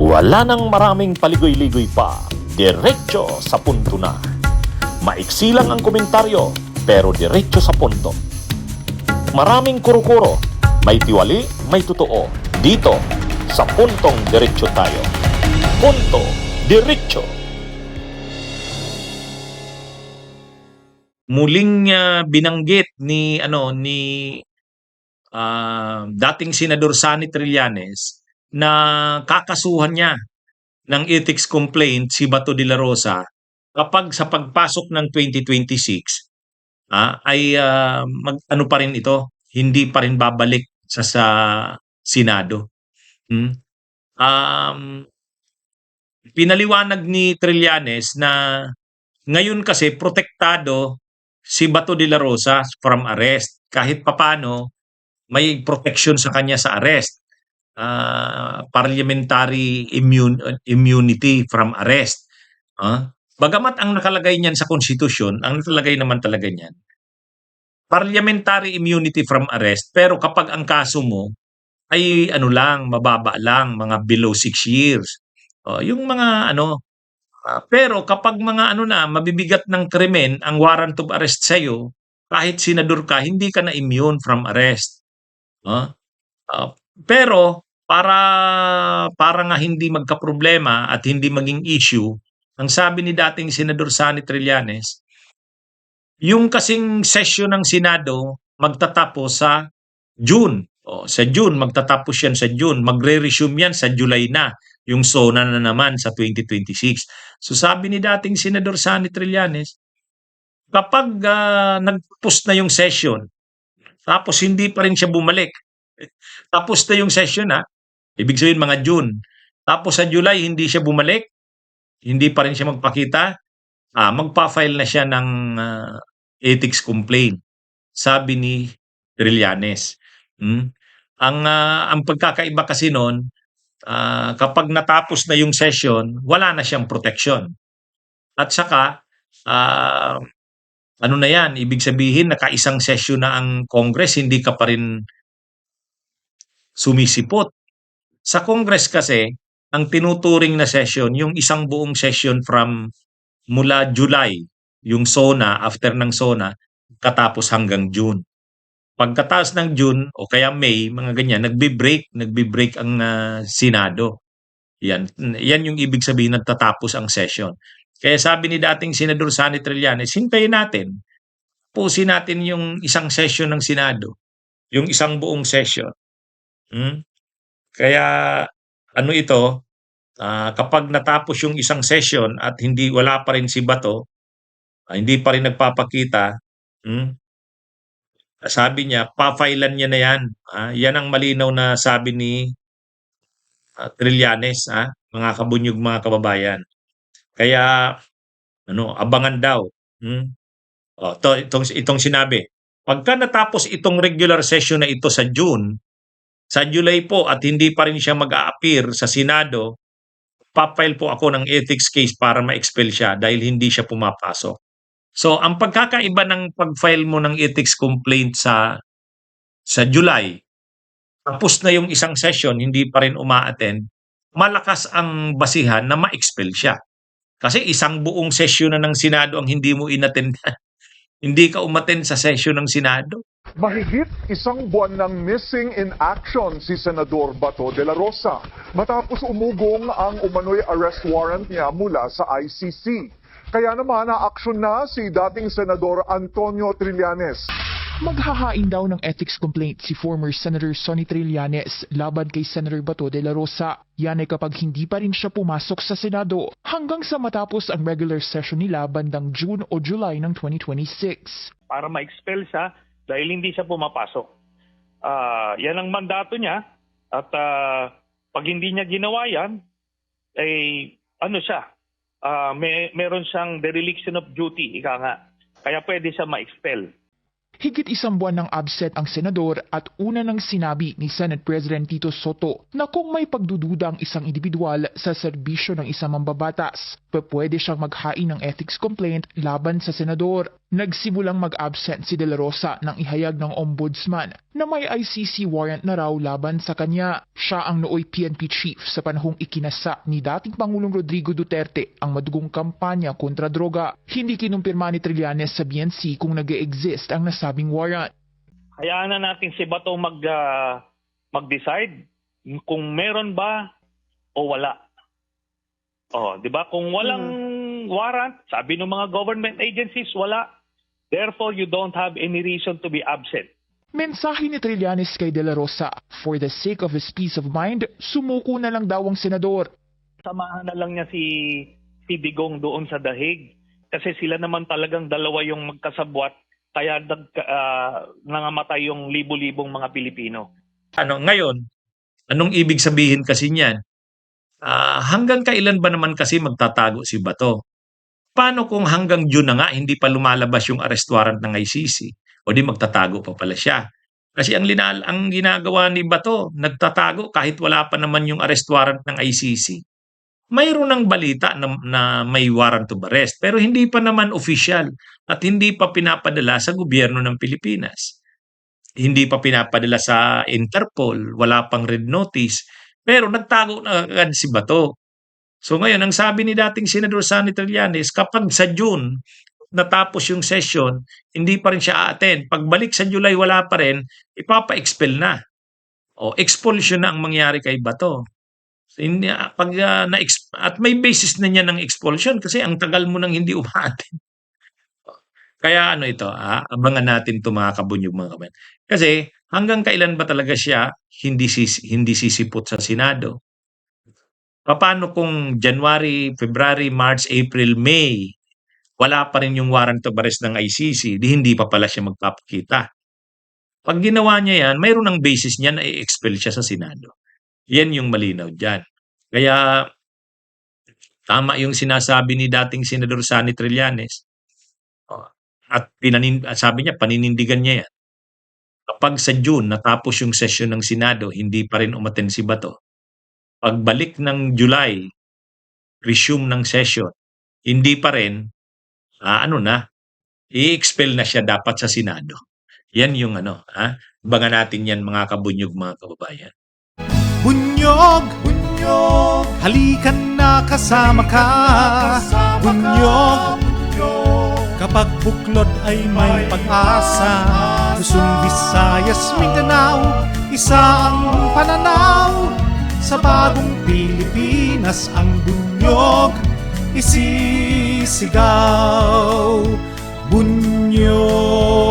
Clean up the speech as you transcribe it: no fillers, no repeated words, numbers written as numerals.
Wala nang maraming paligoy-ligoy pa, diretso sa punto na. Maiksi lang ang komentaryo, pero diretso sa punto. Maraming kuro-kuro, may tiwali, may totoo. Dito, sa puntong diretso tayo. Punto, diretso. Muling binanggit ni dating Senador Sonny Trillanes na kakasuhan niya ng ethics complaint si Bato de la Rosa kapag sa pagpasok ng 2026 ay ano pa rin ito, hindi pa rin babalik sa Senado. Pinaliwanag ni Trillanes na ngayon kasi protektado si Bato de la Rosa from arrest. Kahit papano may protection sa kanya sa arrest. Parliamentary immunity from arrest. Bagamat ang nakalagay niyan sa konstitusyon, ang nakalagay naman talaga niyan, parliamentary immunity from arrest, pero kapag ang kaso mo ay mababa lang, mga below 6 years. Yung mga pero kapag mga mabibigat ng krimen ang warrant of arrest sa'yo, kahit senador ka, hindi ka na immune from arrest. Pero para nga hindi magkaproblema at hindi maging issue, ang sabi ni dating Senador Sonny Trillanes, yung kasing session ng Senado magtatapos sa June. Sa June, magtatapos yan sa June. Magre-resume yan sa July na. Yung SONA na naman sa 2026. So sabi ni dating Senador Sonny Trillanes, kapag nag-post na yung session, tapos hindi pa rin siya bumalik, tapos na yung session ibig sabihin mga June, tapos sa July hindi siya bumalik, hindi pa rin siya magpakita, magpa-file na siya ng ethics complaint, sabi ni Trillanes. Ang pagkakaiba kasi noon, kapag natapos na yung session, wala na siyang protection. At saka, ano na yan, ibig sabihin nakaisang session na ang Congress, hindi ka pa rin sumisipot. Sa Congress kasi, ang tinuturing na session, yung isang buong session from mula July, yung SONA, after ng SONA, katapos hanggang June. Pagkatapos ng June o kaya May, mga ganyan, nagbi-break ang Senado. Yan yung ibig sabihin nagtatapos ang session. Kaya sabi ni dating Senador Sonny Trillanes, hintayin natin. Pusin natin yung isang session ng Senado, yung isang buong session. Kaya ito, kapag natapos yung isang session at wala pa rin si Bato, hindi pa rin nagpapakita, sabi niya, pa-filean niya na yan. Yan ang malinaw na sabi ni Trillanes, mga kabunyog, mga kababayan. Kaya, abangan daw. Itong sinabi, pagka natapos itong regular session na ito sa June, sa July po at hindi pa rin siya mag-a-appear sa Senado, papile po ako ng ethics case para ma-expel siya dahil hindi siya pumapasok. So, ang pagkakaiba ng pag-file mo ng ethics complaint sa July, tapos na yung isang session, hindi pa rin uma-attend, malakas ang basihan na ma-expel siya. Kasi isang buong session na ng Senado ang hindi mo inattend. Hindi ka umattend sa session ng Senado. Mahigit isang buwan nang missing in action si Senador Bato de la Rosa matapos umugong ang umano'y arrest warrant niya mula sa ICC. Kaya naman na-action na si dating Senador Antonio Trillanes. Maghahain daw ng ethics complaint si former Senator Sonny Trillanes laban kay Senator Bato de la Rosa. Yan ay kapag hindi pa rin siya pumasok sa Senado hanggang sa matapos ang regular session nila bandang June o July ng 2026. Para ma-expel siya dahil hindi siya pumapasok. Yan ang mandato niya at pag hindi niya ginawa yan, ay meron siyang dereliction of duty, ika nga. Kaya pwede siya ma-expel. Higit isang buwan ng absent ang senador at una nang sinabi ni Senate President Tito Soto na kung may pagdududa ang isang individual sa serbisyo ng isang mambabatas, pwede siyang maghain ng ethics complaint laban sa senador. Nagsimulang mag-absent si De La Rosa nang ihayag ng ombudsman na may ICC warrant na raw laban sa kanya. Siya ang nooy PNP chief sa panahong ikinasa ni dating Pangulong Rodrigo Duterte ang madugong kampanya kontra droga. Hindi kinumpirma ni Trillanes sa BNC kung nag-e-exist ang nasabing warrant. Hayaan na natin si Bato mag-decide kung meron ba o wala. Di ba? Kung walang warrant, sabi ng mga government agencies, wala. Therefore, you don't have any reason to be absent. Mensahe ni Trillanes kay De La Rosa, for the sake of his peace of mind, sumuko na lang daw ang senador. Samahan na lang niya si Digong doon sa Dahig kasi sila naman talagang dalawa yung magkasabwat kaya nangamatay yung libo-libong mga Pilipino. Ngayon, anong ibig sabihin kasi niyan? Hanggang kailan ba naman kasi magtatago si Bato? Paano kung hanggang June na nga hindi pa lumalabas yung arrest warrant ng ICC? O di magtatago pa pala siya. Kasi ang ginagawa ni Bato, nagtatago kahit wala pa naman yung arrest warrant ng ICC. Mayroon ng balita na may warrant of arrest pero hindi pa naman official at hindi pa pinapadala sa gobyerno ng Pilipinas. Hindi pa pinapadala sa Interpol, wala pang red notice, pero nagtago na agad si Bato. So ngayon, ang sabi ni dating Senador Sonny Trillanes, kapag sa June natapos yung session, hindi pa rin siya a-attend. Pagbalik sa July, wala pa rin, ipapa-expel na. O expulsion na ang mangyari kay Bato. So, at may basis na niya ng expulsion kasi ang tagal mo nang hindi umaattend. Kaya abangan natin ito mga kabunyog mga kabayan. Kasi hanggang kailan ba talaga siya hindi sisipot sa Senado? Paano kung January, February, March, April, May, wala pa rin yung warrant of arrest ng ICC, di hindi pa pala siya magpapakita. Pag ginawa niya yan, mayroon ng basis niya na i-expel siya sa Senado. Yan yung malinaw dyan. Kaya tama yung sinasabi ni dating Senador Sonny Trillanes. At sabi niya, paninindigan niya yan. Kapag sa June natapos yung session ng Senado, hindi pa rin umattend si Bato. Pagbalik ng July, resume ng session, hindi pa rin, i-expel na siya dapat sa Senado. Yan yung abangan natin yan mga kabunyog, mga kababayan. Bunyog, bunyog, halikan na kasama ka. Bunyog, kapag buklod ay may pag-asa. Luzon, Visayas, Mindanao, isa ang pananaw. Sa bagong Pilipinas ang bunyog isisigaw. Bunyog.